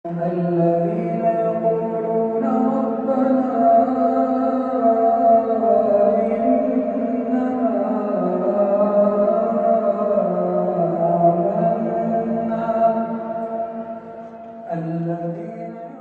الذين يقولون ربنا إننا آمنا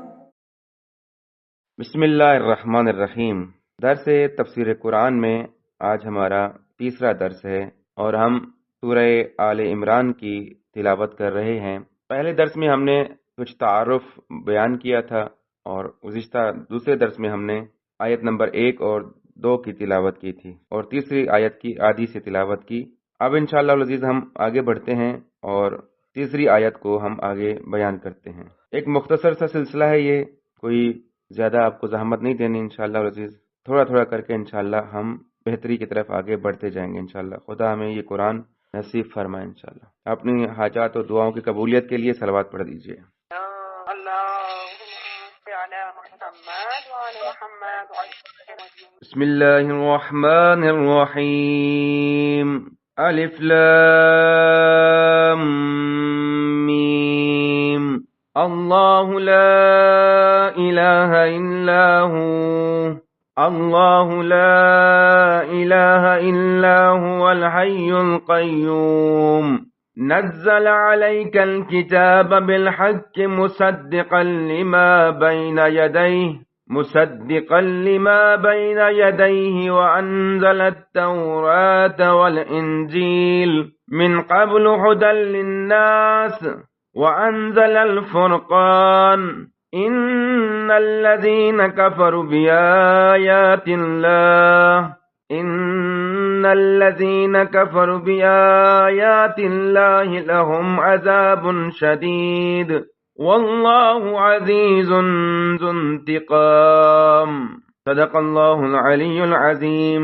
بسم اللہ الرحمن الرحیم۔ درس تفسیر قرآن میں آج ہمارا تیسرا درس ہے اور ہم سورہ آل عمران کی تلاوت کر رہے ہیں۔ پہلے درس میں ہم نے کچھ تعارف بیان کیا تھا اور گزشتہ دوسرے درس میں ہم نے آیت نمبر 1 اور 2 کی تلاوت کی تھی اور تیسری آیت کی آدھی سے تلاوت کی۔ اب انشاءاللہ العزیز ہم آگے بڑھتے ہیں اور تیسری آیت کو ہم آگے بیان کرتے ہیں۔ ایک مختصر سا سلسلہ ہے، یہ کوئی زیادہ آپ کو زحمت نہیں دینی انشاءاللہ العزیز، تھوڑا تھوڑا کر کے انشاءاللہ ہم بہتری کی طرف آگے بڑھتے جائیں گے انشاءاللہ۔ خدا ہمیں یہ قرآن نصیب فرمائے انشاءاللہ۔ اپنی حاجات اور دعاؤں کی قبولیت کے لیے صلوات پڑھ دیجیے۔ بسم اللہ الرحمن الرحیم۔ الف لام میم۔ اللہ لا الہ الا ہوا، اللہ لا الہ الا هو الحی القیوم، نزل علیک الکتاب بالحق مصدقا لما بین یدیہ وانزل التوراة والانجیل من قبل هدى للناس وأنزل الفرقان إن الذين كفروا بآيات الله لهم عذاب شديد والله عزيز ذو انتقام صدق الله العلي العظيم۔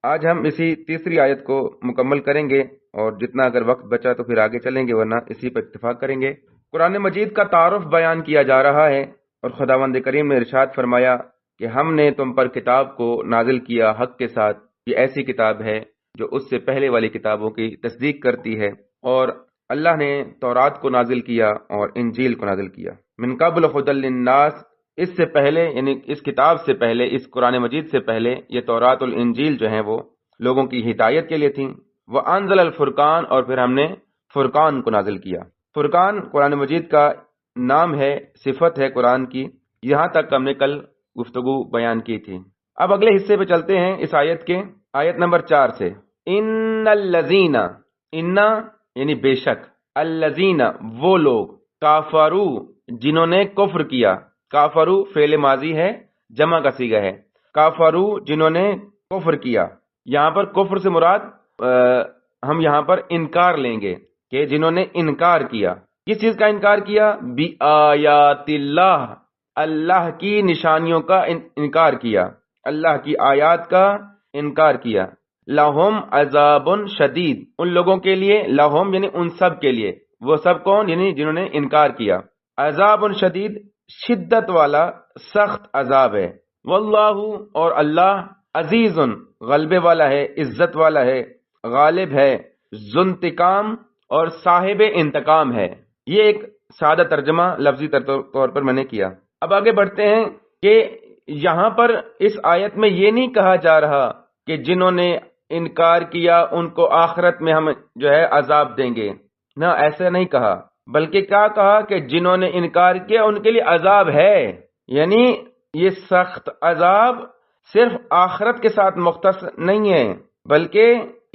آج ہم اسی تیسری آیت کو مکمل کریں گے اور جتنا اگر وقت بچا تو پھر آگے چلیں گے، ورنہ اسی پر اتفاق کریں گے۔ قرآن مجید کا تعارف بیان کیا جا رہا ہے اور خداوند کریم نے ارشاد فرمایا کہ ہم نے تم پر کتاب کو نازل کیا حق کے ساتھ، یہ ایسی کتاب ہے جو اس سے پہلے والی کتابوں کی تصدیق کرتی ہے، اور اللہ نے تورات کو نازل کیا اور انجیل کو نازل کیا۔ من قبل هدى للناس، اس سے پہلے یعنی اس کتاب سے پہلے، اس قرآن مجید سے پہلے یہ تورات اور انجیل جو ہیں وہ لوگوں کی ہدایت کے لیے تھیں۔ وَأَنزَلَ الْفُرْقَانَ، اور پھر ہم نے فرقان کو نازل کیا۔ فرقان قرآن مجید کا نام ہے، صفت ہے قرآن کی۔ یہاں تک ہم نے کل گفتگو بیان کی تھی۔ اب اگلے حصے پہ چلتے ہیں اس آیت کے، آیت نمبر 4 سے۔ ان الذین، ان یعنی بے شک، الذین وہ لوگ، کافرو جنہوں نے کفر کیا، کافرو فعل ماضی ہے، جمع کا صیغہ ہے، کافرو جنہوں نے کفر کیا۔ یہاں پر کفر سے مراد ہم یہاں پر انکار لیں گے کہ جنہوں نے انکار کیا۔ کس چیز کا انکار کیا؟ بی آیات اللہ، اللہ کی نشانیوں کا انکار کیا، اللہ کی آیات کا انکار کیا۔ لہم عذاب شدید، ان لوگوں کے لیے، لہم یعنی ان سب کے لیے، وہ سب کون؟ یعنی جنہوں نے انکار کیا۔ عذاب شدید، شدت والا، سخت عذاب ہے۔ واللہ، اور اللہ، عزیز غلبے والا ہے، عزت والا ہے، غالب ہے، ذو انتقام اور صاحب انتقام ہے۔ یہ ایک سادہ ترجمہ لفظی طور پر میں نے کیا۔ اب آگے بڑھتے ہیں کہ یہاں پر اس آیت میں یہ نہیں کہا جا رہا کہ جنہوں نے انکار کیا ان کو آخرت میں ہم جو ہے عذاب دیں گے، نہ، ایسا نہیں کہا، بلکہ کیا کہا کہ جنہوں نے انکار کیا ان کے لیے عذاب ہے، یعنی یہ سخت عذاب صرف آخرت کے ساتھ مختص نہیں ہے بلکہ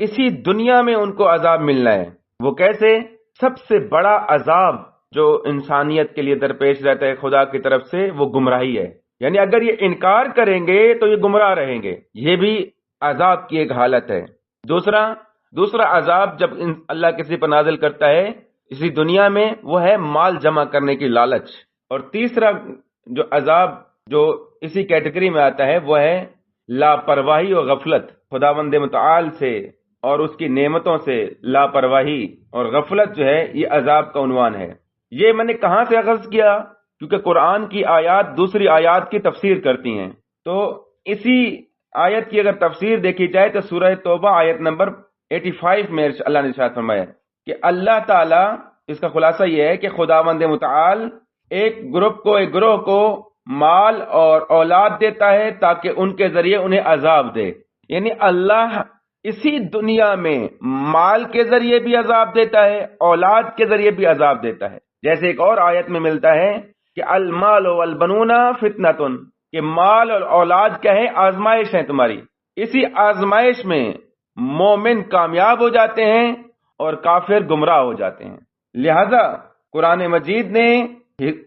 اسی دنیا میں ان کو عذاب ملنا ہے۔ وہ کیسے؟ سب سے بڑا عذاب جو انسانیت کے لیے درپیش رہتا ہے خدا کی طرف سے، وہ گمراہی ہے۔ یعنی اگر یہ انکار کریں گے تو یہ گمراہ رہیں گے، یہ بھی عذاب کی ایک حالت ہے۔ دوسرا عذاب جب اللہ کسی پر نازل کرتا ہے اسی دنیا میں، وہ ہے مال جمع کرنے کی لالچ۔ اور تیسرا جو عذاب جو اسی کیٹیگری میں آتا ہے وہ ہے لاپرواہی اور غفلت، خداوند متعال سے اور اس کی نعمتوں سے لاپرواہی اور غفلت جو ہے یہ عذاب کا عنوان ہے۔ یہ میں نے کہاں سے اخذ کیا؟ کیونکہ قرآن کی آیات دوسری آیات کی تفسیر کرتی ہیں، تو اسی آیت کی اگر تفسیر دیکھی جائے تو سورہ توبہ آیت نمبر 85 میں اللہ نے ارشاد فرمایا کہ اللہ تعالی اس کا خلاصہ یہ ہے کہ خداوند متعال ایک گروہ کو مال اور اولاد دیتا ہے تاکہ ان کے ذریعے انہیں عذاب دے. یعنی اللہ اسی دنیا میں مال کے ذریعے بھی عذاب دیتا ہے، اولاد کے ذریعے بھی عذاب دیتا ہے. جیسے ایک اور آیت میں ملتا ہے کہ المال والبنون فتنۃ، کہ مال اور اولاد کیا ہے؟ آزمائش ہے تمہاری. اسی آزمائش میں مومن کامیاب ہو جاتے ہیں اور کافر گمراہ ہو جاتے ہیں. لہذا قرآن مجید نے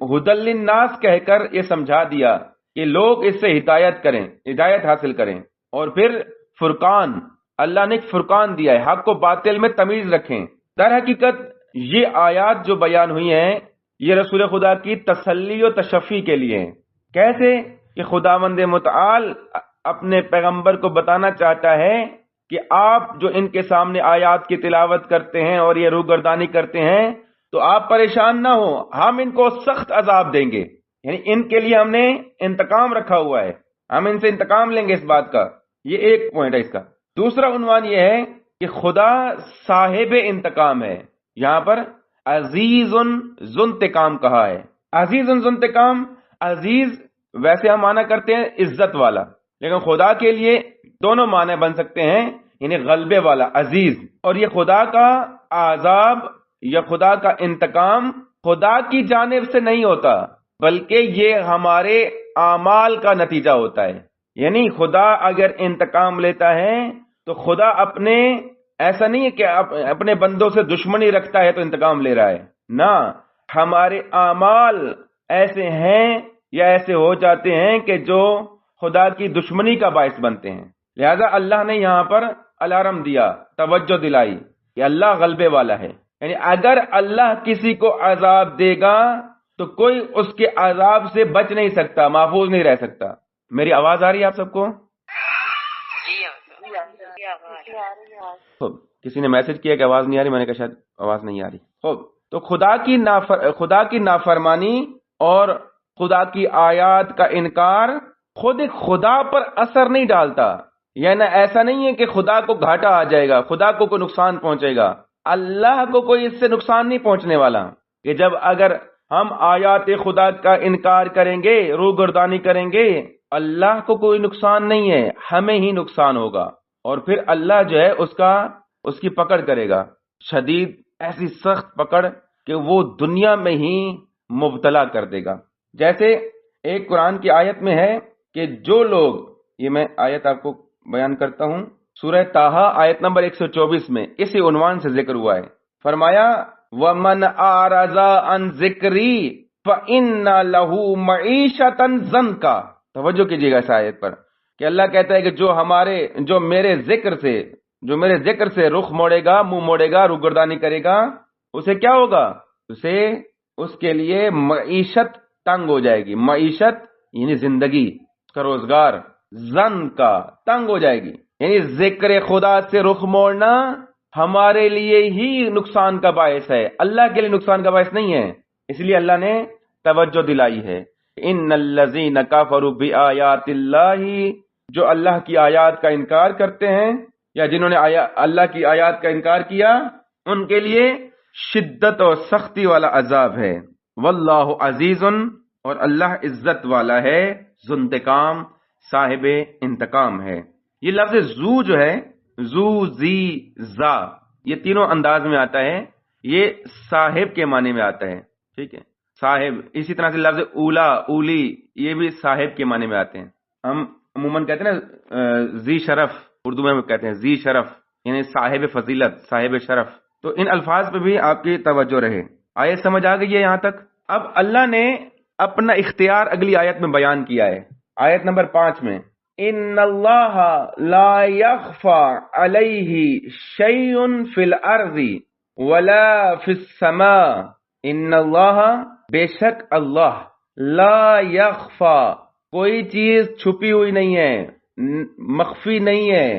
ہدی للناس کہہ کر یہ سمجھا دیا کہ لوگ اس سے ہدایت حاصل کریں. اور پھر فرقان، اللہ نے ایک فرقان دیا ہے، حق و باطل میں تمیز رکھیں. در حقیقت یہ آیات جو بیان ہوئی ہیں یہ رسول خدا کی تسلی و تشفی کے لیے ہیں. کیسے؟ کہ خداوند متعال اپنے پیغمبر کو بتانا چاہتا ہے کہ آپ جو ان کے سامنے آیات کی تلاوت کرتے ہیں اور یہ روگردانی کرتے ہیں تو آپ پریشان نہ ہو، ہم ان کو سخت عذاب دیں گے. یعنی ان کے لیے ہم نے انتقام رکھا ہوا ہے، ہم ان سے انتقام لیں گے اس بات کا. یہ ایک پوائنٹ ہے اس کا. دوسرا عنوان یہ ہے کہ خدا صاحب انتقام ہے. یہاں پر عزیز ذو انتقام کہا ہے. عزیز ذو انتقام، عزیز ویسے ہم معنی کرتے ہیں عزت والا، لیکن خدا کے لیے دونوں معنی بن سکتے ہیں، یعنی غلبے والا عزیز. اور یہ خدا کا عذاب یا خدا کا انتقام خدا کی جانب سے نہیں ہوتا، بلکہ یہ ہمارے اعمال کا نتیجہ ہوتا ہے. یعنی خدا اگر انتقام لیتا ہے تو خدا ایسا نہیں ہے کہ اپنے بندوں سے دشمنی رکھتا ہے تو انتقام لے رہا ہے. نہ، ہمارے اعمال ایسے ہیں یا ایسے ہو جاتے ہیں کہ جو خدا کی دشمنی کا باعث بنتے ہیں. لہذا اللہ نے یہاں پر الارم دیا، توجہ دلائی کہ اللہ غلبے والا ہے. یعنی اگر اللہ کسی کو عذاب دے گا تو کوئی اس کے عذاب سے بچ نہیں سکتا، محفوظ نہیں رہ سکتا. میری آواز آ رہی ہے آپ سب کو؟ کسی نے میسج کیا کہ آواز نہیں آ رہی، میں نے کہا شاید آواز نہیں آ رہی. تو خدا کی نافرمانی اور خدا کی آیات کا انکار خود خدا پر اثر نہیں ڈالتا. یعنی ایسا نہیں ہے کہ خدا کو گھاٹا آ جائے گا، خدا کو کوئی نقصان پہنچے گا. اللہ کو کوئی اس سے نقصان نہیں پہنچنے والا. کہ جب اگر ہم آیات خدا کا انکار کریں گے، روگردانی کریں گے، اللہ کو کوئی نقصان نہیں ہے، ہمیں ہی نقصان ہوگا. اور پھر اللہ جو ہے اس کی پکڑ کرے گا، شدید، ایسی سخت پکڑ کہ وہ دنیا میں ہی مبتلا کر دے گا. جیسے ایک قرآن کی آیت میں ہے کہ جو لوگ، یہ میں آیت آپ کو بیان کرتا ہوں، سورہ طٰہٰ آیت نمبر 124 میں اسی عنوان سے ذکر ہوا ہے. فرمایا وَمَنْ أَعْرَضَ عَنْ ذِكْرِي فَإِنَّ لَهُ مَعِيشَةً ضَنْكًا. توجہ کیجیے گا اس آیت پر کہ اللہ کہتا ہے کہ جو میرے ذکر سے رخ موڑے گا، منہ موڑے گا، روگردانی کرے گا، اسے کیا ہوگا؟ اس کے لیے معیشت تنگ ہو جائے گی. معیشت یعنی زندگی کا روزگار، زن کا تنگ ہو جائے گی. یعنی ذکر خدا سے رخ موڑنا ہمارے لیے ہی نقصان کا باعث ہے، اللہ کے لیے نقصان کا باعث نہیں ہے. اس لیے اللہ نے توجہ دلائی ہے. ان الذین کفروا بآیات اللہ، جو اللہ کی آیات کا انکار کرتے ہیں یا جنہوں نے اللہ کی آیات کا انکار کیا، ان کے لیے شدت اور سختی والا عذاب ہے. واللہ عزیز، اور اللہ عزت والا ہے، ذو انتقام، صاحب انتقام ہے. یہ لفظ زو جو ہے، زو، زی، زا، یہ تینوں انداز میں آتا ہے. یہ صاحب کے معنی میں آتا ہے. ٹھیک ہے، صاحب. اسی طرح سے لفظ اولا، اولی، یہ بھی صاحب کے معنی میں آتے ہیں. ہم عموماً کہتے ہیں نا ذی شرف، اردو میں کہتے ہیں ذی شرف، یعنی صاحب فضیلت، صاحب شرف. تو ان الفاظ پہ بھی آپ کی توجہ رہے. آیت سمجھ آ گئی ہے یہاں تک؟ اب اللہ نے اپنا اختیار اگلی آیت میں بیان کیا ہے. آیت نمبر 5 میں ان اللہ لا یخفی علیہ شیء فی الارض ولا فی السماء. ان اللہ، بے شک اللہ، لا یخفی، کوئی چیز چھپی ہوئی نہیں ہے، مخفی نہیں ہے،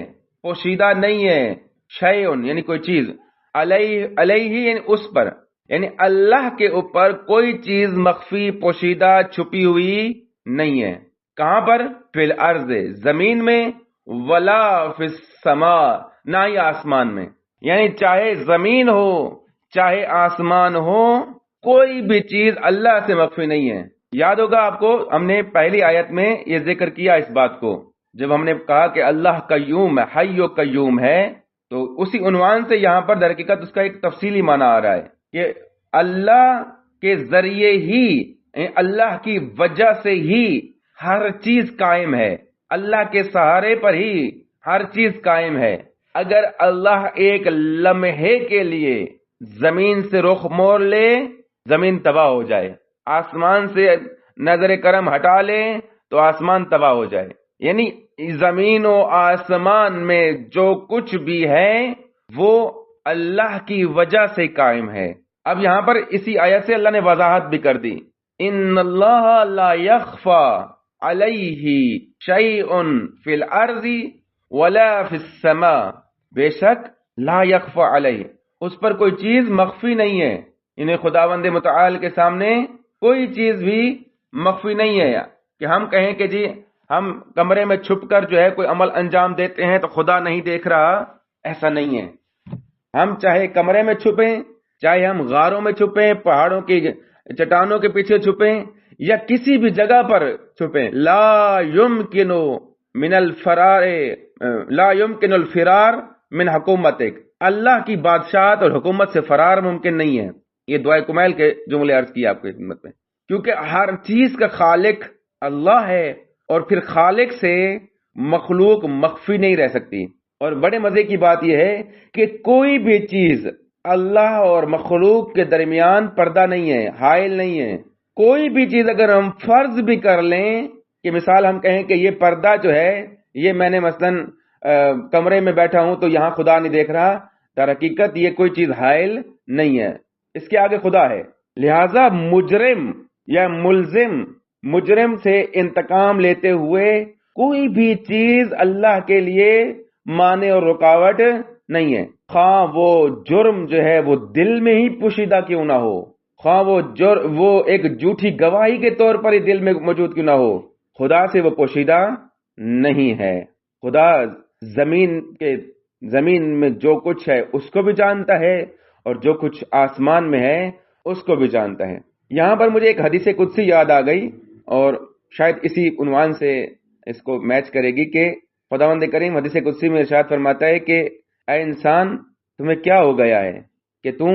پوشیدہ نہیں ہے. شیء یعنی کوئی چیز، علیہ یعنی اس پر، یعنی اللہ کے اوپر کوئی چیز مخفی، پوشیدہ، چھپی ہوئی نہیں ہے. کہاں پر؟ فی الارض، زمین میں، ولا فی السماء، نہ ہی آسمان میں. یعنی چاہے زمین ہو، چاہے آسمان ہو، کوئی بھی چیز اللہ سے مخفی نہیں ہے۔ یاد ہوگا آپ کو، ہم نے پہلی آیت میں یہ ذکر کیا اس بات کو، جب ہم نے کہا کہ اللہ قیوم ہے، حی و قیوم ہے، تو اسی عنوان سے یہاں پر در حقیقت اس کا ایک تفصیلی معنی آ رہا ہے کہ اللہ کے ذریعے ہی، اللہ کی وجہ سے ہی ہر چیز قائم ہے، اللہ کے سہارے پر ہی ہر چیز قائم ہے۔ اگر اللہ ایک لمحے کے لیے زمین سے رخ موڑ لے، زمین تباہ ہو جائے، آسمان سے نظر کرم ہٹا لے تو آسمان تباہ ہو جائے۔ یعنی زمین و آسمان میں جو کچھ بھی ہے وہ اللہ کی وجہ سے قائم ہے۔ اب یہاں پر اسی آیت سے اللہ نے وضاحت بھی کر دی، ان اللہ لا یخفی علیہ شیء فی الارض ولا فی السماء، بے شک لا یخفی علیہ، اس پر کوئی چیز مخفی نہیں ہے، انہیں خداوند متعال کے سامنے کوئی چیز بھی مخفی نہیں ہے کہ ہم کہیں کہ جی ہم کمرے میں چھپ کر جو ہے کوئی عمل انجام دیتے ہیں تو خدا نہیں دیکھ رہا، ایسا نہیں ہے۔ ہم چاہے کمرے میں چھپیں، چاہے ہم غاروں میں چھپیں، پہاڑوں کی چٹانوں کے پیچھے چھپیں، یا کسی بھی جگہ پر چھپیں، لا يمكن الفرار من حکومتک، اللہ کی بادشاہت اور حکومت سے فرار ممکن نہیں ہے۔ یہ دعائے کمیل کے جملے عرض کیا آپ کی خدمت میں، کیونکہ ہر چیز کا خالق اللہ ہے، اور پھر خالق سے مخلوق مخفی نہیں رہ سکتی۔ اور بڑے مزے کی بات یہ ہے کہ کوئی بھی چیز اللہ اور مخلوق کے درمیان پردہ نہیں ہے، حائل نہیں ہے۔ کوئی بھی چیز اگر ہم فرض بھی کر لیں کہ مثال ہم کہیں کہ یہ پردہ جو ہے، یہ میں نے مثلاً کمرے میں بیٹھا ہوں تو یہاں خدا نہیں دیکھ رہا، در حقیقت یہ کوئی چیز حائل نہیں ہے، اس کے آگے خدا ہے۔ لہذا مجرم یا ملزم، مجرم سے انتقام لیتے ہوئے کوئی بھی چیز اللہ کے لیے مانع اور رکاوٹ نہیں ہے، خواہ وہ جرم جو ہے وہ دل میں ہی پوشیدہ کیوں نہ ہو، خواہ وہ ایک جھوٹی گواہی کے طور پر ہی دل میں موجود کیوں نہ ہو، خدا سے وہ پوشیدہ نہیں ہے۔ خدا زمین میں جو کچھ ہے اس کو بھی جانتا ہے، اور جو کچھ آسمان میں ہے اس کو بھی جانتا ہے۔ یہاں پر مجھے ایک حدیث قدسی یاد آ گئی، اور شاید اسی عنوان سے اس کو میچ کرے گی کہ خداوند کریم حدیث قدسی میں ارشاد فرماتا ہے کہ اے انسان، تمہیں کیا ہو گیا ہے کہ تم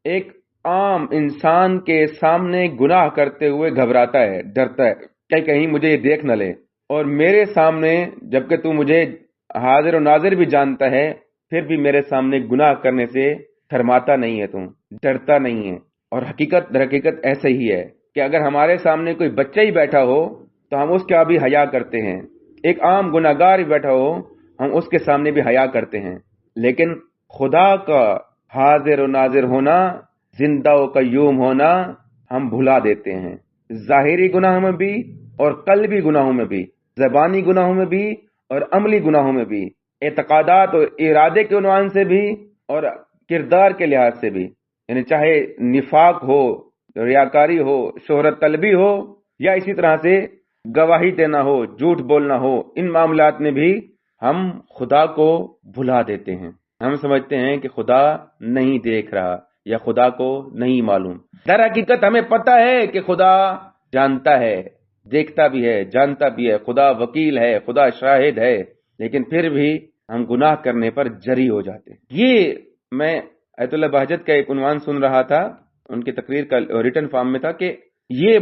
ایک عام انسان کے سامنے گناہ کرتے ہوئے گھبراتا ہے، ڈرتا ہے کہ کہیں مجھے یہ دیکھ نہ لے، اور میرے سامنے جبکہ تو مجھے حاضر و ناظر بھی جانتا ہے، پھر بھی میرے سامنے گناہ کرنے سے شرماتا نہیں ہے، تم ڈرتا نہیں ہے۔ اور در حقیقت ایسا ہی ہے کہ اگر ہمارے سامنے کوئی بچہ ہی بیٹھا ہو تو ہم اس کا بھی حیا کرتے ہیں، ایک عام گناہگار ہی بیٹھا ہو ہم اس کے سامنے بھی حیا کرتے ہیں، لیکن خدا کا حاضر و ناظر ہونا، زندہ و قیوم ہونا ہم بھلا دیتے ہیں، ظاہری گناہوں میں بھی اور قلبی گناہوں میں بھی، زبانی گناہوں میں بھی اور عملی گناہوں میں بھی، اعتقادات اور ارادے کے عنوان سے بھی اور کردار کے لحاظ سے بھی، یعنی چاہے نفاق ہو، ریاکاری ہو، شہرت طلبی ہو، یا اسی طرح سے گواہی دینا ہو، جھوٹ بولنا ہو، ان معاملات میں بھی ہم خدا کو بھلا دیتے ہیں۔ ہم سمجھتے ہیں کہ خدا نہیں دیکھ رہا یا خدا کو نہیں معلوم۔ در حقیقت ہمیں پتہ ہے کہ خدا جانتا ہے، دیکھتا بھی ہے، جانتا بھی ہے، خدا وکیل ہے، خدا شاہد ہے، لیکن پھر بھی ہم گناہ کرنے پر جری ہو جاتے ہیں۔ یہ میں ایت اللہ بہجت کا ایک عنوان سن رہا تھا، ان کی تقریر کا ریٹن فارم میں تھا کہ یہ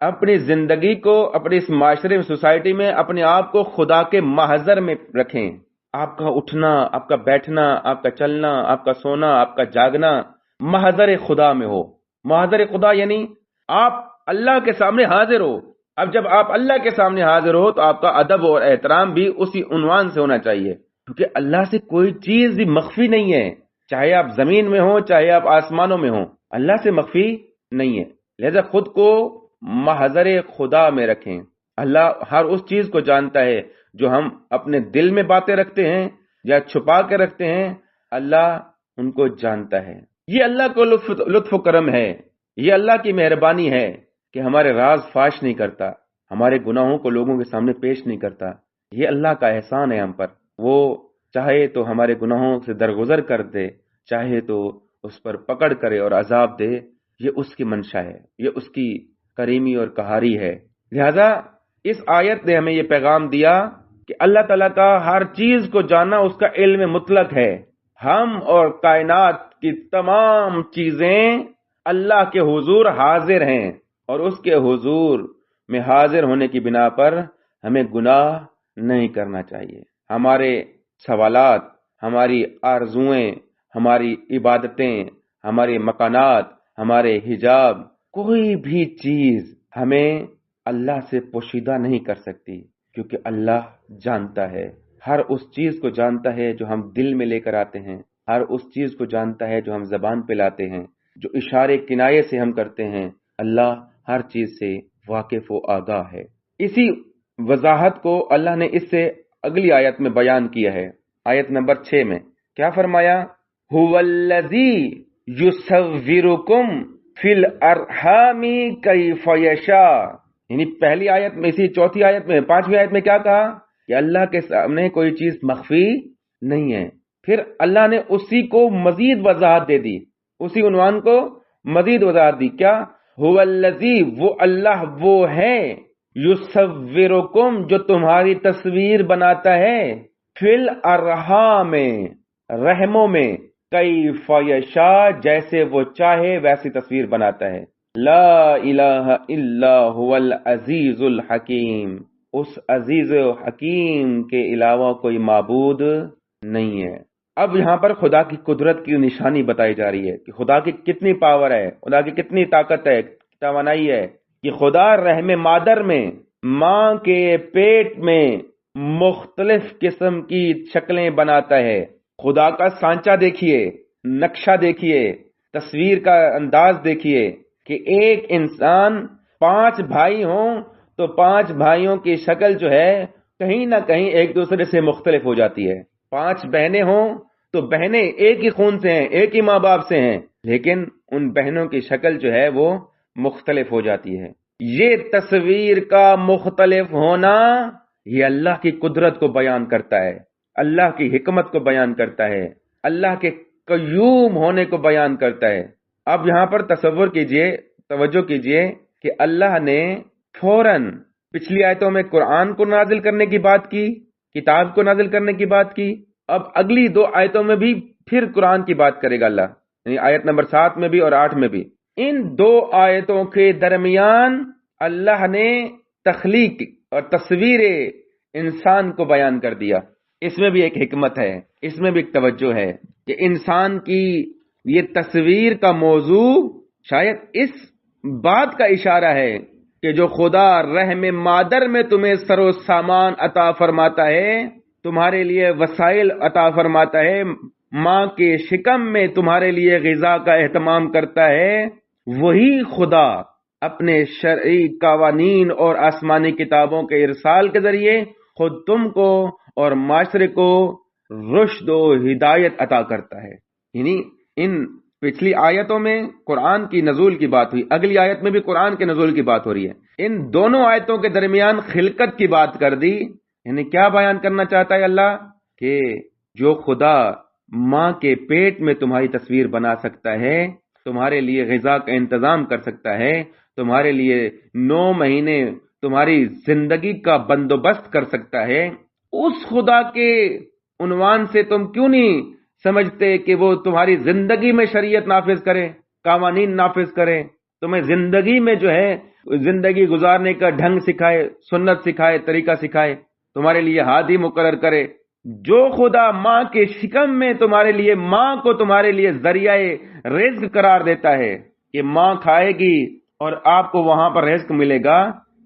اپنی زندگی کو، اپنے اس معاشرے میں، سوسائٹی میں اپنے آپ کو خدا کے محضر میں رکھیں۔ آپ کا اٹھنا، آپ کا بیٹھنا، آپ کا چلنا، آپ کا سونا، آپ کا جاگنا محضر خدا میں ہو۔ محضر خدا یعنی آپ اللہ کے سامنے حاضر ہو۔ اب جب آپ اللہ کے سامنے حاضر ہو تو آپ کا ادب اور احترام بھی اسی عنوان سے ہونا چاہیے، کیونکہ اللہ سے کوئی چیز بھی مخفی نہیں ہے، چاہے آپ زمین میں ہو، چاہے آپ آسمانوں میں ہو، اللہ سے مخفی نہیں ہے۔ لہذا خود کو محضر خدا میں رکھیں۔ اللہ ہر اس چیز کو جانتا ہے جو ہم اپنے دل میں باتیں رکھتے ہیں یا چھپا کے رکھتے ہیں، اللہ ان کو جانتا ہے۔ یہ اللہ کو لطف و کرم ہے، یہ اللہ کی مہربانی ہے کہ ہمارے راز فاش نہیں کرتا، ہمارے گناہوں کو لوگوں کے سامنے پیش نہیں کرتا۔ یہ اللہ کا احسان ہے ہم پر۔ وہ چاہے تو ہمارے گناہوں سے درگزر کر دے، چاہے تو اس پر پکڑ کرے اور عذاب دے، یہ اس کی منشا ہے، یہ اس کی کریمی اور قہاری ہے۔ لہذا اس آیت نے ہمیں یہ پیغام دیا کہ اللہ تعالیٰ کا ہر چیز کو جاننا اس کا علم مطلق ہے۔ ہم اور کائنات کی تمام چیزیں اللہ کے حضور حاضر ہیں، اور اس کے حضور میں حاضر ہونے کی بنا پر ہمیں گناہ نہیں کرنا چاہیے۔ ہمارے سوالات، ہماری آرزوئیں، ہماری عبادتیں، ہمارے مکانات، ہمارے حجاب، کوئی بھی چیز ہمیں اللہ سے پوشیدہ نہیں کر سکتی، کیونکہ اللہ جانتا ہے، ہر اس چیز کو جانتا ہے جو ہم دل میں لے کر آتے ہیں، ہر اس چیز کو جانتا ہے جو ہم زبان پہ لاتے ہیں، جو اشارے کنایے سے ہم کرتے ہیں۔ اللہ ہر چیز سے واقف و آگاہ ہے۔ اسی وضاحت کو اللہ نے اس سے اگلی آیت میں بیان کیا ہے، آیت نمبر 6 میں کیا فرمایا؟ هُوَ الَّذِي يُصَوِّرُكُمْ فِي الْأَرْحَامِ كَيْفَ يَشَاءُ، یعنی پہلی آیت میں، اسی چوتھی آیت میں، پانچویں آیت میں کیا کہا کہ اللہ کے سامنے کوئی چیز مخفی نہیں ہے۔ پھر اللہ نے اسی کو مزید وضاحت دے دی، اسی عنوان کو مزید وضاحت دی، کیا؟ هُوَ الَّذِي، وہ اللہ وہ ہے، یُصَوِّرُکُم، جو تمہاری تصویر بناتا ہے، فِی الْأَرْحَامِ، رحموں میں، کیف یشاء، جیسے وہ چاہے ویسی تصویر بناتا ہے۔ لا الہ الا هو العزیز الحکیم، اس عزیز و حکیم کے علاوہ کوئی معبود نہیں ہے۔ اب یہاں پر خدا کی قدرت کی نشانی بتائی جا رہی ہے کہ خدا کی کتنی پاور ہے، خدا کی کتنی طاقت ہے، توانائی ہے کہ خدا رحم مادر میں، ماں کے پیٹ میں مختلف قسم کی شکلیں بناتا ہے۔ خدا کا سانچہ دیکھیے، نقشہ دیکھیے، تصویر کا انداز دیکھیے کہ ایک انسان 5 بھائی ہوں تو 5 بھائیوں کی شکل جو ہے کہیں نہ کہیں ایک دوسرے سے مختلف ہو جاتی ہے۔ 5 بہنیں ہوں تو بہنیں ایک ہی خون سے ہیں، ایک ہی ماں باپ سے ہیں، لیکن ان بہنوں کی شکل جو ہے وہ مختلف ہو جاتی ہے۔ یہ تصویر کا مختلف ہونا یہ اللہ کی قدرت کو بیان کرتا ہے، اللہ کی حکمت کو بیان کرتا ہے، اللہ کے قیوم ہونے کو بیان کرتا ہے۔ اب یہاں پر تصور کیجئے، توجہ کیجئے کہ اللہ نے فوراً پچھلی آیتوں میں قرآن کو نازل کرنے کی بات کی، کتاب کو نازل کرنے کی بات کی، اب اگلی 2 آیتوں میں بھی پھر قرآن کی بات کرے گا اللہ، یعنی آیت نمبر 7 میں بھی اور 8 میں بھی۔ ان 2 آیتوں کے درمیان اللہ نے تخلیق اور تصویر انسان کو بیان کر دیا۔ اس میں بھی ایک حکمت ہے، اس میں بھی ایک توجہ ہے کہ انسان کی یہ تصویر کا موضوع شاید اس بات کا اشارہ ہے کہ جو خدا رحم مادر میں تمہیں سر و سامان عطا فرماتا ہے، تمہارے لیے وسائل عطا فرماتا ہے، ماں کے شکم میں تمہارے لیے غذا کا اہتمام کرتا ہے، وہی خدا اپنے شرعی قوانین اور آسمانی کتابوں کے ارسال کے ذریعے خود تم کو اور معاشرے کو رشد و ہدایت عطا کرتا ہے۔ یعنی ان پچھلی آیتوں میں قرآن کی نزول کی بات ہوئی، اگلی آیت میں بھی قرآن کے نزول کی بات ہو رہی ہے۔ ان دونوں آیتوں کے درمیان خلقت کی بات کر دی، یعنی کیا بیان کرنا چاہتا ہے اللہ؟ کہ جو خدا ماں کے پیٹ میں تمہاری تصویر بنا سکتا ہے، تمہارے لیے غذا کا انتظام کر سکتا ہے، تمہارے لیے 9 مہینے تمہاری زندگی کا بندوبست کر سکتا ہے، اس خدا کے عنوان سے تم کیوں نہیں سمجھتے کہ وہ تمہاری زندگی میں شریعت نافذ کرے، قوانین نافذ کرے، تمہیں زندگی میں جو ہے زندگی گزارنے کا ڈھنگ سکھائے، سنت سکھائے، طریقہ سکھائے، تمہارے لیے ہادی مقرر کرے۔ جو خدا ماں کے شکم میں تمہارے لیے، ماں کو تمہارے لیے ذریعہ رزق قرار دیتا ہے کہ ماں کھائے گی اور آپ کو وہاں پر رزق ملے گا،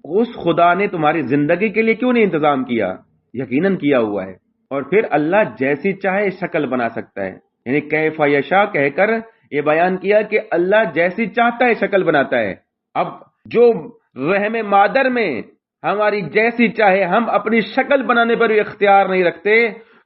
اس خدا نے تمہاری زندگی کے لیے کیوں نہیں انتظام کیا؟ یقیناً کیا ہوا ہے۔ اور پھر اللہ جیسی چاہے شکل بنا سکتا ہے، یعنی کیف یشاء کہہ کر یہ بیان کیا کہ اللہ جیسی چاہتا ہے شکل بناتا ہے۔ اب جو رحم مادر میں ہماری جیسی چاہے ہم اپنی شکل بنانے پر بھی اختیار نہیں رکھتے،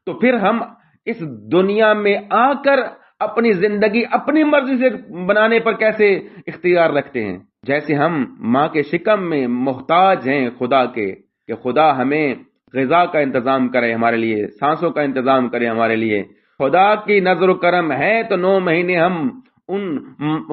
تو پھر ہم اس دنیا میں آ کر اپنی زندگی اپنی مرضی سے بنانے پر کیسے اختیار رکھتے ہیں؟ جیسے ہم ماں کے شکم میں محتاج ہیں خدا کے، کہ خدا ہمیں غذا کا انتظام کرے ہمارے لیے، سانسوں کا انتظام کرے ہمارے لیے، خدا کی نظر و کرم ہے تو 9 مہینے ہم ان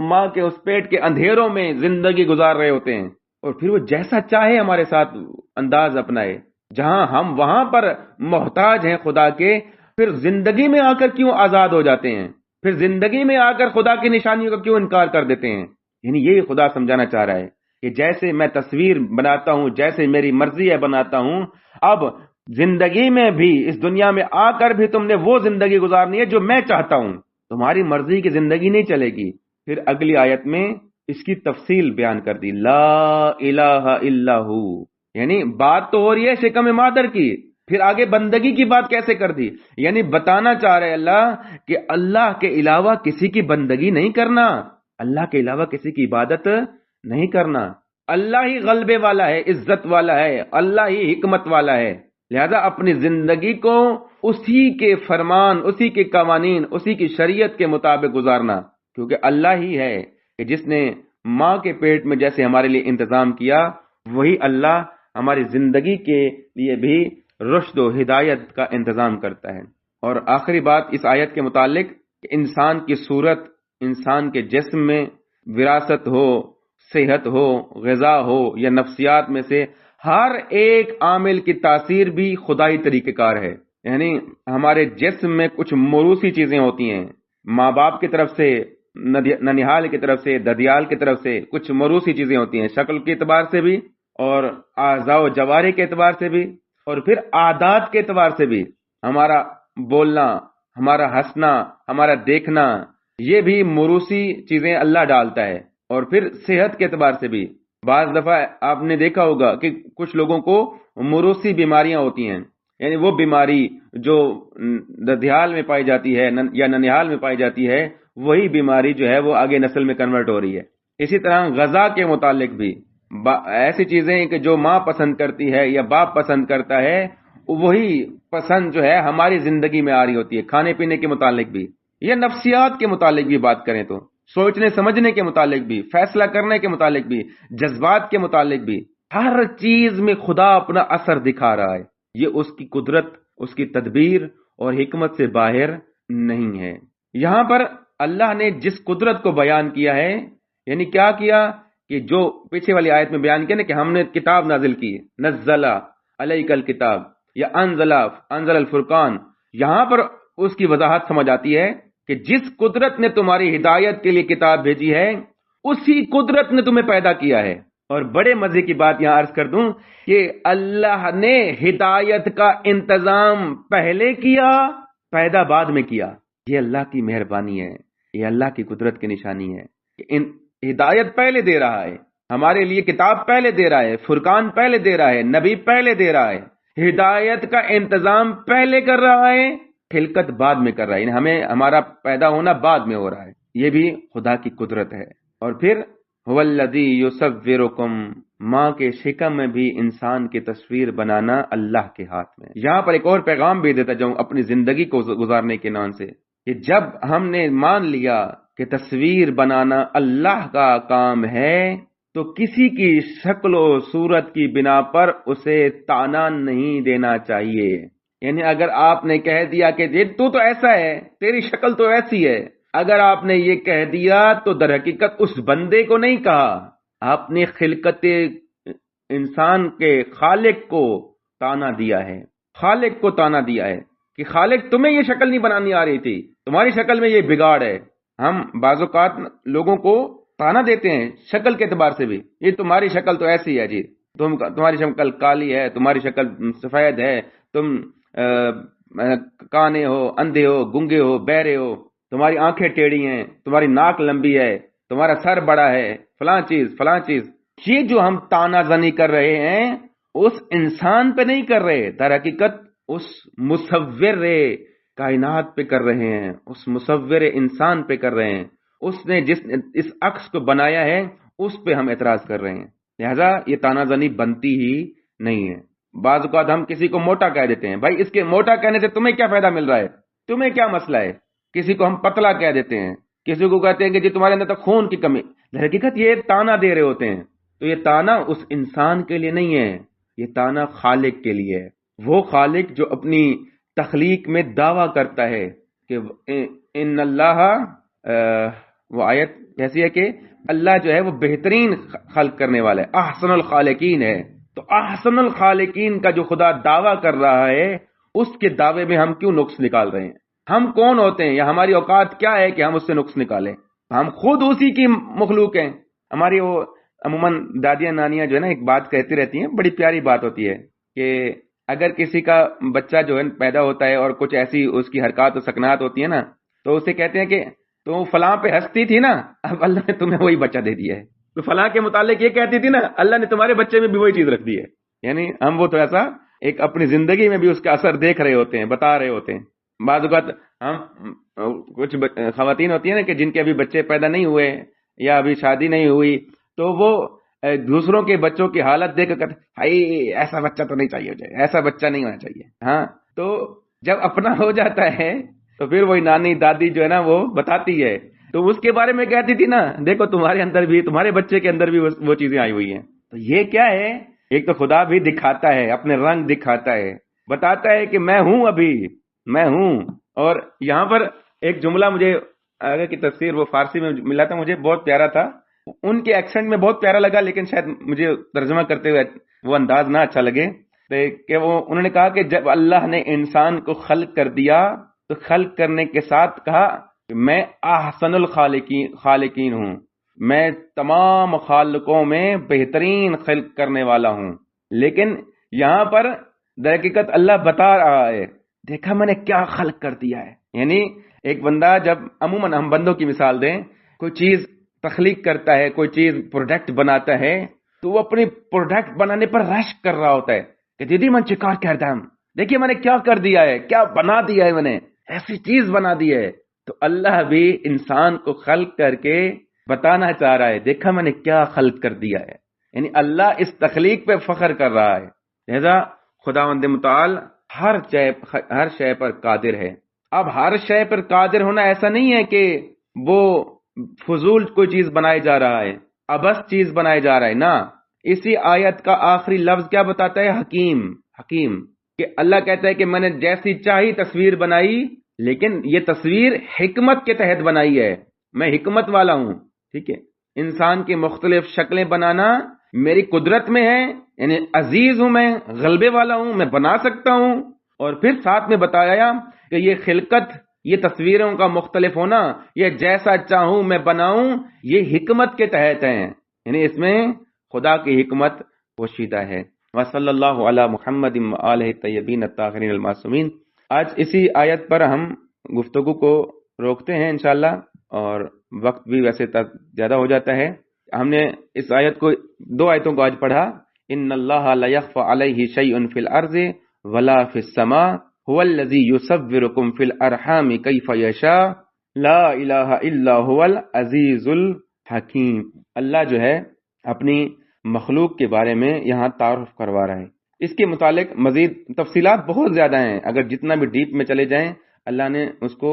ماں کے اس پیٹ کے اندھیروں میں زندگی گزار رہے ہوتے ہیں، اور پھر وہ جیسا چاہے ہمارے ساتھ انداز اپنائے، جہاں ہم وہاں پر محتاج ہیں خدا کے، پھر زندگی میں آ کر کیوں آزاد ہو جاتے ہیں؟ پھر زندگی میں آ کر خدا کی نشانیوں کا کیوں انکار کر دیتے ہیں؟ یعنی یہی خدا سمجھانا چاہ رہا ہے کہ جیسے میں تصویر بناتا ہوں، جیسے میری مرضی ہے بناتا ہوں، اب زندگی میں بھی اس دنیا میں آ کر بھی تم نے وہ زندگی گزارنی ہے جو میں چاہتا ہوں، تمہاری مرضی کی زندگی نہیں چلے گی۔ پھر اگلی آیت میں اس کی تفصیل بیان کر دی، لا الہ الا ہو، یعنی بات تو ہو رہی ہے شکم مادر کی، پھر آگے بندگی کی بات کیسے کر دی؟ یعنی بتانا چاہ رہے اللہ کہ اللہ کے علاوہ کسی کی بندگی نہیں کرنا، اللہ کے علاوہ کسی کی عبادت نہیں کرنا۔ اللہ ہی غلبے والا ہے، عزت والا ہے، اللہ ہی حکمت والا ہے، لہذا اپنی زندگی کو اسی کے فرمان، اسی کے قوانین، اسی کی شریعت کے مطابق گزارنا، کیونکہ اللہ ہی ہے کہ جس نے ماں کے پیٹ میں جیسے ہمارے لیے انتظام کیا، وہی اللہ ہماری زندگی کے لیے بھی رشد و ہدایت کا انتظام کرتا ہے۔ اور آخری بات اس آیت کے متعلق کہ انسان کی صورت، انسان کے جسم میں وراثت ہو، صحت ہو، غذا ہو یا نفسیات میں سے ہر ایک عامل کی تاثیر بھی خدائی طریقہ کار ہے۔ یعنی ہمارے جسم میں کچھ موروثی چیزیں ہوتی ہیں، ماں باپ کی طرف سے، ننیحال کی طرف سے، ددیال کی طرف سے کچھ موروثی چیزیں ہوتی ہیں، شکل کے اعتبار سے بھی اور اعضاء و جوارح کے اعتبار سے بھی، اور پھر عادات کے اعتبار سے بھی، ہمارا بولنا، ہمارا ہنسنا، ہمارا دیکھنا، یہ بھی موروثی چیزیں اللہ ڈالتا ہے۔ اور پھر صحت کے اعتبار سے بھی بعض دفعہ آپ نے دیکھا ہوگا کہ کچھ لوگوں کو موروثی بیماریاں ہوتی ہیں، یعنی وہ بیماری جو ددیال میں پائی جاتی ہے یا ننیحال میں پائی جاتی ہے، وہی بیماری جو ہے وہ آگے نسل میں کنورٹ ہو رہی ہے۔ اسی طرح غذا کے متعلق بھی ایسی چیزیں کہ جو ماں پسند کرتی ہے یا باپ پسند کرتا ہے، وہی پسند جو ہے ہماری زندگی میں آ رہی ہوتی ہے۔ کھانے پینے کے متعلق بھی یا نفسیات کے متعلق بھی بات کریں تو سوچنے سمجھنے کے متعلق بھی، فیصلہ کرنے کے متعلق بھی، جذبات کے متعلق بھی، ہر چیز میں خدا اپنا اثر دکھا رہا ہے۔ یہ اس کی قدرت، اس کی تدبیر اور حکمت سے باہر نہیں ہے۔ یہاں پر اللہ نے جس قدرت کو بیان کیا ہے، یعنی کیا کیا کہ جو پیچھے والی آیت میں بیان کیا نا کہ ہم نے کتاب نازل کی، نزل علیک الکتاب یا انزل الفرقان، یہاں پر اس کی وضاحت سمجھ آتی ہے کہ جس قدرت نے تمہاری ہدایت کے لیے کتاب بھیجی ہے، اسی قدرت نے تمہیں پیدا کیا ہے۔ اور بڑے مزے کی بات یہاں عرض کر دوں کہ اللہ نے ہدایت کا انتظام پہلے کیا، پیدا بعد میں کیا۔ یہ اللہ کی مہربانی ہے، یہ اللہ کی قدرت کی نشانی ہے کہ ہدایت پہلے دے رہا ہے، ہمارے لیے کتاب پہلے دے رہا ہے، فرقان پہلے دے رہا ہے، نبی پہلے دے رہا ہے، ہدایت کا انتظام پہلے کر رہا ہے، خلقت بعد میں کر رہا ہے، یعنی ہمیں ہمارا پیدا ہونا بعد میں ہو رہا ہے۔ یہ بھی خدا کی قدرت ہے۔ اور پھر هو الذی یصورکم، ماں کے شکم میں بھی انسان کی تصویر بنانا اللہ کے ہاتھ میں۔ یہاں پر ایک اور پیغام بھی دیتا جاؤں اپنی زندگی کو گزارنے کے نام سے کہ جب ہم نے مان لیا کہ تصویر بنانا اللہ کا کام ہے، تو کسی کی شکل و صورت کی بنا پر اسے تانا نہیں دینا چاہیے۔ یعنی اگر آپ نے کہہ دیا کہ تو ایسا ہے، تیری شکل تو ایسی ہے، اگر آپ نے یہ کہہ دیا تو در حقیقت اس بندے کو نہیں کہا، آپ نے خلقت انسان کے خالق کو تانا دیا ہے، خالق کو تانا دیا ہے کہ خالق تمہیں یہ شکل نہیں بنانی آ رہی تھی، تمہاری شکل میں یہ بگاڑ ہے۔ ہم بعض اوقات لوگوں کو تانا دیتے ہیں شکل کے اعتبار سے بھی، یہ تمہاری شکل تو ایسی ہے جی، تمہاری شکل کالی ہے، تمہاری شکل سفید ہے، تم کانے ہو، اندھے ہو، گنگے ہو، بہرے ہو، تمہاری آنکھیں ٹیڑھی ہیں، تمہاری ناک لمبی ہے، تمہارا سر بڑا ہے، فلاں چیز۔ یہ جو ہم تانا زنی کر رہے ہیں اس انسان پہ نہیں کر رہے، در حقیقت اس مصور کائنات پہ کر رہے ہیں، اس مصور انسان پہ کر رہے ہیں، اس نے جس اس عکس کو بنایا ہے اس پہ ہم اعتراض کر رہے ہیں۔ لہذا یہ تانا زنی بنتی ہی نہیں ہے۔ بعض اوقات ہم کسی کو موٹا کہہ دیتے ہیں، بھائی اس کے موٹا کہنے سے تمہیں کیا فائدہ مل رہا ہے، تمہیں کیا مسئلہ ہے۔ کسی کو ہم پتلا کہہ دیتے ہیں، کسی کو کہتے ہیں کہ جی تمہارے اندر تو خون کی کمی، حقیقت یہ تانا دے رہے ہوتے ہیں۔ تو یہ تانا اس انسان کے لیے نہیں ہے، یہ تانا خالق کے لیے ہے۔ وہ خالق جو اپنی تخلیق میں دعویٰ کرتا ہے کہ ان اللہ وہ آیت ایسی ہے کہ اللہ جو ہے وہ بہترین خلق کرنے والا ہے، احسن الخالقین ہے. تو احسن الخالقین کا جو خدا دعویٰ کر رہا ہے، اس کے دعوے میں ہم کیوں نقص نکال رہے ہیں؟ ہم کون ہوتے ہیں یا ہماری اوقات کیا ہے کہ ہم اس سے نقص نکالیں؟ ہم خود اسی کی مخلوق ہیں. ہماری وہ عموماً دادیاں نانیاں جو ہے نا ایک بات کہتی رہتی ہیں، بڑی پیاری بات ہوتی ہے کہ اگر کسی کا بچہ جو ہے پیدا ہوتا ہے اور کچھ ایسی اس کی حرکات و سکنات ہوتی ہیں نا، تو اسے کہتے ہیں کہ تو فلاں پہ ہنستی تھی نا، اب اللہ نے تمہیں وہی بچہ دے دیا ہے. تو فلاں کے متعلق یہ کہتی تھی نا، اللہ نے تمہارے بچے میں بھی وہی چیز رکھ دی ہے. یعنی ہم وہ تھوڑا سا ایک اپنی زندگی میں بھی اس کا اثر دیکھ رہے ہوتے ہیں، بتا رہے ہوتے ہیں. بعض اوقات ہم کچھ خواتین ہوتی ہیں نا کہ جن کے ابھی بچے پیدا نہیں ہوئے یا ابھی شادی نہیں ہوئی، تو وہ دوسروں کے بچوں کی حالت دیکھ کر بھائی ایسا بچہ تو نہیں چاہیے مجھے، ایسا بچہ نہیں ہونا چاہیے. ہاں، تو جب اپنا ہو جاتا ہے تو پھر وہی نانی دادی جو ہے نا وہ بتاتی ہے، تو اس کے بارے میں کہتی تھی نا، دیکھو تمہارے اندر بھی، تمہارے بچے کے اندر بھی وہ چیزیں آئی ہوئی ہیں. تو یہ کیا ہے؟ ایک تو خدا بھی دکھاتا ہے، اپنے رنگ دکھاتا ہے، بتاتا ہے کہ میں ہوں، ابھی میں ہوں. اور یہاں پر ایک جملہ مجھے آگے کی تفسیر وہ فارسی میں ملا تھا، مجھے بہت پیارا تھا، ان کے ایکسنٹ میں بہت پیارا لگا، لیکن شاید مجھے ترجمہ کرتے ہوئے وہ انداز نہ اچھا لگے کہ وہ انہوں نے کہا کہ جب اللہ نے انسان کو خلق کر دیا تو خلق کرنے کے ساتھ کہا کہ میں احسن الخالقین ہوں، میں تمام خالقوں میں بہترین خلق کرنے والا ہوں. لیکن یہاں پر در حقیقت اللہ بتا رہا ہے دیکھا میں نے کیا خلق کر دیا ہے. یعنی ایک بندہ جب عموماً ہم بندوں کی مثال دیں، کوئی چیز تخلیق کرتا ہے، کوئی چیز پروڈکٹ بناتا ہے، تو وہ اپنی پروڈکٹ بنانے پر رشک کر رہا ہوتا ہے کہ دیدی من چکار کرتا ہم، دیکھیے میں نے کیا کر دیا ہے، کیا بنا دیا ہے، میں نے ایسی چیز بنا دی ہے. تو اللہ بھی انسان کو خلق کر کے بتانا چاہ رہا ہے دیکھا میں نے کیا خلق کر دیا ہے. یعنی اللہ اس تخلیق پہ فخر کر رہا ہے. لہذا خداوند متعال ہر شے پر قادر ہے. اب ہر شے پر قادر ہونا ایسا نہیں ہے کہ وہ فضول کوئی چیز بنائی جا رہا ہے، ابس چیز بنائی جا رہا ہے، نہ. اسی آیت کا آخری لفظ کیا بتاتا ہے؟ حکیم. کہ اللہ کہتا ہے کہ میں نے جیسی چاہی تصویر بنائی، لیکن یہ تصویر حکمت کے تحت بنائی ہے، میں حکمت والا ہوں. ٹھیک ہے، انسان کی مختلف شکلیں بنانا میری قدرت میں ہے، یعنی عزیز ہوں، میں غلبے والا ہوں، میں بنا سکتا ہوں. اور پھر ساتھ میں بتایا کہ یہ خلقت، یہ تصویروں کا مختلف ہونا، یہ جیسا چاہوں میں بناؤں، یہ حکمت کے تحت ہیں. یعنی اس میں خدا کی حکمت پوشیدہ ہے. وصلی اللہ علی محمد وآلہ الطیبین الطاہرین المعصومین. آج اسی آیت پر ہم گفتگو کو روکتے ہیں انشاءاللہ، اور وقت بھی ویسے تک زیادہ ہو جاتا ہے. ہم نے اس آیت کو 2 آیتوں کو آج پڑھا. ان اللہ لا یخفی علیہ شیء فی الارض ولا فی السماء هو الذی یصورکم فی الارحام کیف یشاء لا الہ الا هو العزیز الحکیم. اللہ جو ہے اپنی مخلوق کے بارے میں یہاں تعارف کروا رہا ہے. اس کے متعلق مزید تفصیلات بہت زیادہ ہیں، اگر جتنا بھی ڈیپ میں چلے جائیں اللہ نے اس کو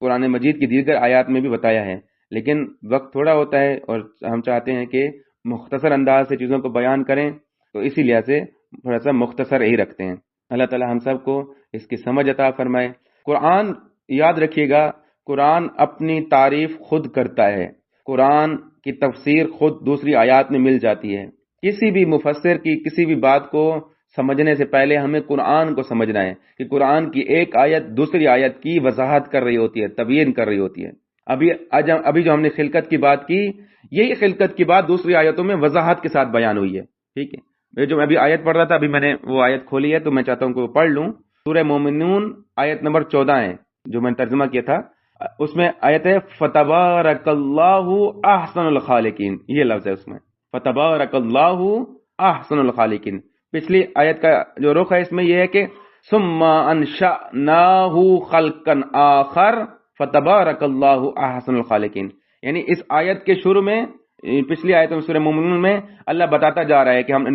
قرآن مجید کی دیگر آیات میں بھی بتایا ہے، لیکن وقت تھوڑا ہوتا ہے اور ہم چاہتے ہیں کہ مختصر انداز سے چیزوں کو بیان کریں، تو اسی لحاظ سے تھوڑا سا مختصر ہی رکھتے ہیں. اللہ تعالی ہم سب کو اس کی سمجھ عطا فرمائے. قرآن یاد رکھیے گا، قرآن اپنی تعریف خود کرتا ہے، قرآن کی تفسیر خود دوسری آیات میں مل جاتی ہے. کسی بھی مفسر کی کسی بھی بات کو سمجھنے سے پہلے ہمیں قرآن کو سمجھنا ہے کہ قرآن کی ایک آیت دوسری آیت کی وضاحت کر رہی ہوتی ہے، تبیین کر رہی ہوتی ہے. ابھی جو ہم نے خلقت کی بات کی، یہی خلقت کی بات دوسری آیتوں میں وضاحت کے ساتھ بیان ہوئی ہے. ٹھیک ہے، میں جو ابھی آیت پڑھ رہا تھا، ابھی میں نے وہ آیت کھولی ہے تو میں چاہتا ہوں کہ وہ پڑھ لوں. سورہ مومنون آیت نمبر 14 ہے جو میں نے ترجمہ کیا تھا. اس میں آیت ہے فتبارک اللہ احسن الخالقین، یہ لفظ ہے اس میں، فتبارک اللہ احسن الخالقین. پچھلی آیت کا جو رخ ہے اس میں یہ ہے کہ ثم انشأناہ خلقا آخر فتبارک اللہ احسن الخالقین. یعنی اس آیت کے شروع میں، پچھلی آیتوں میں سورہ مومنون میں اللہ بتاتا جا رہا ہے کہ ہم نے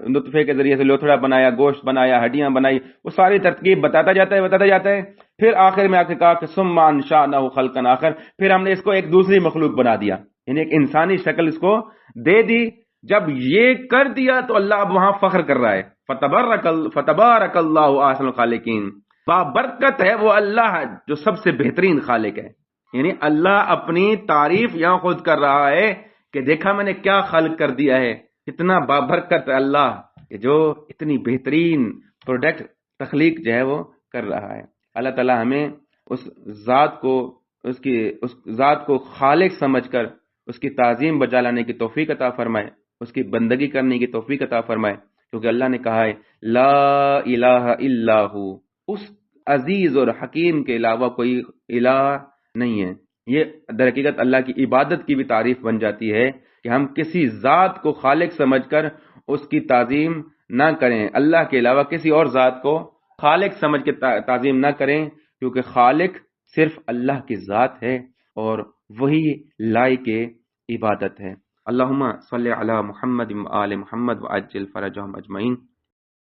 نطفے کے ذریعے سے لوتھڑا بنایا، گوشت بنایا، ہڈیاں بنائی، وہ ساری ترکیب بتاتا جاتا ہے. پھر آخر میں آ کے کہا کہ ثم انشأناہ خلقا آخر، پھر ہم نے اس کو ایک دوسری مخلوق بنا دیا، یعنی ایک انسانی شکل اس کو دے دی. جب یہ کر دیا تو اللہ اب وہاں فخر کر رہا ہے، فتبارک اللہ احسن الخالقین. بابرکت ہے وہ اللہ جو سب سے بہترین خالق ہے. یعنی اللہ اپنی تعریف یہاں خود کر رہا ہے کہ دیکھا میں نے کیا خلق کر دیا ہے، کتنا بابرکت اللہ کہ جو اتنی بہترین پروڈکٹ تخلیق جو ہے وہ کر رہا ہے. اللہ تعالی ہمیں اس ذات کو خالق سمجھ کر اس کی تعظیم بجا لانے کی توفیق عطا فرمائے، اس کی بندگی کرنے کی توفیق عطا فرمائے، کیونکہ اللہ نے کہا ہے لا الہ الا ہو، اس عزیز اور حکیم کے علاوہ کوئی الہ نہیں ہے. یہ در حقیقت اللہ کی عبادت کی بھی تعریف بن جاتی ہے کہ ہم کسی ذات کو خالق سمجھ کر اس کی تعظیم نہ کریں، اللہ کے علاوہ کسی اور ذات کو خالق سمجھ کے تعظیم نہ کریں، کیونکہ خالق صرف اللہ کی ذات ہے اور وہی لائق عبادت ہے. اللہم صلی علی محمد و آل محمد وعجل فرجہم اجمعین.